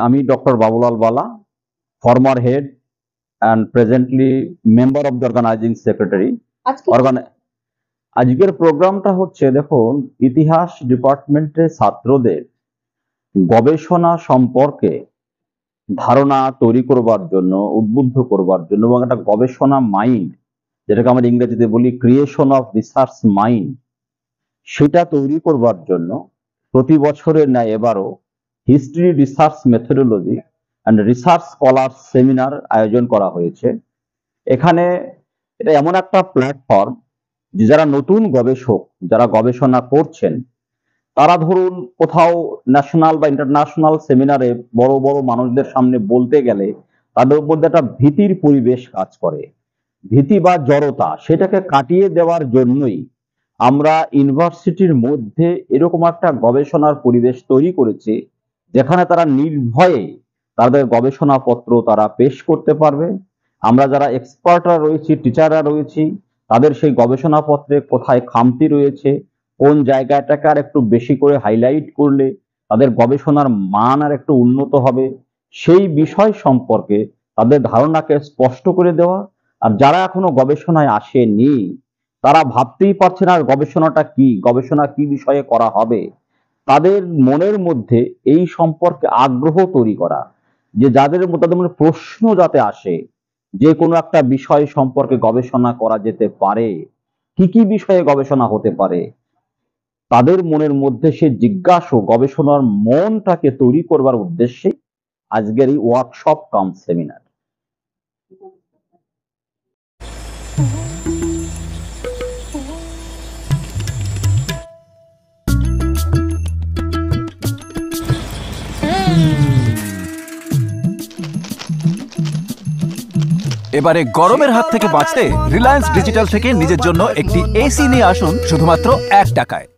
আমি doctor Babulal Bala, former head and presently member of the organising secretary. আজকের প্রোগ্রামটা হচ্ছে, দেখুন, ইতিহাস ডিপার্টমেন্টের ছাত্রদের গবেষণা সম্পর্কে ধারণা তৈরি করবার জন্য, উদ্বুদ্ধ করবার জন্য, এবং একটা গবেষণা মাইন্ড, যেটাকে আমরা ইংরেজিতে বলি ক্রিয়েশন অফ রিসার্চ মাইন্ড, সেটা তৈরি করবার জন্য প্রতি বছরের ন্যায় এবারও history research methodology and research scholar seminar আয়োজন করা হয়েছে। এখানে এটা এমন একটা প্ল্যাটফর্ম যে যারা নতুন গবেষক, যারা গবেষণা করছেন, তারা ধরুন কোথাও ন্যাশনাল বা ইন্টারন্যাশনাল সেমিনারে বড় বড় মানুষদের সামনে বলতে গেলে তাদের মধ্যে একটা ভীতির পরিবেশ কাজ করে, ভীতি বা জড়তা, সেটাকে কাটিয়ে দেওয়ার জন্যই আমরা ইউনিভার্সিটির মধ্যে এরকম একটা গবেষণার পরিবেশ তৈরি করেছি, যেখানে তারা নির্ভয়ে তাদের গবেষণাপত্র তারা পেশ করতে পারবে। আমরা যারা এক্সপার্টরা রয়েছি, টিচাররা রয়েছি, তাদের সেই গবেষণাপত্রে কোথায় খামতি রয়েছে, কোন জায়গাটাকে আর একটু বেশি করে হাইলাইট করলে তাদের গবেষণার মান আর একটু উন্নত হবে, সেই বিষয় সম্পর্কে তাদের ধারণাকে স্পষ্ট করে দেওয়া। আর যারা এখনো গবেষণায় আসেনি, তারা ভাবতেই পারছে না গবেষণাটা কি, গবেষণা কি বিষয়ে করা হবে, তাদের মনের মধ্যে এই সম্পর্কে আগ্রহ তৈরি করা, যে যাদের মধ্যে প্রশ্ন যাতে আসে যে কোনো একটা বিষয় সম্পর্কে গবেষণা করা যেতে পারে, কি কি বিষয়ে গবেষণা হতে পারে, তাদের মনের মধ্যে সে জিজ্ঞাসা গবেষণার মনটাকে তৈরি করবার উদ্দেশ্যে আজকের এই ওয়ার্কশপ কাম সেমিনার। এবারে গরমের হাত থেকে বাঁচতে রিলায়েন্স ডিজিটাল থেকে নিজের জন্য একটি এসি নিয়ে আসুন শুধুমাত্র 1 টাকায়।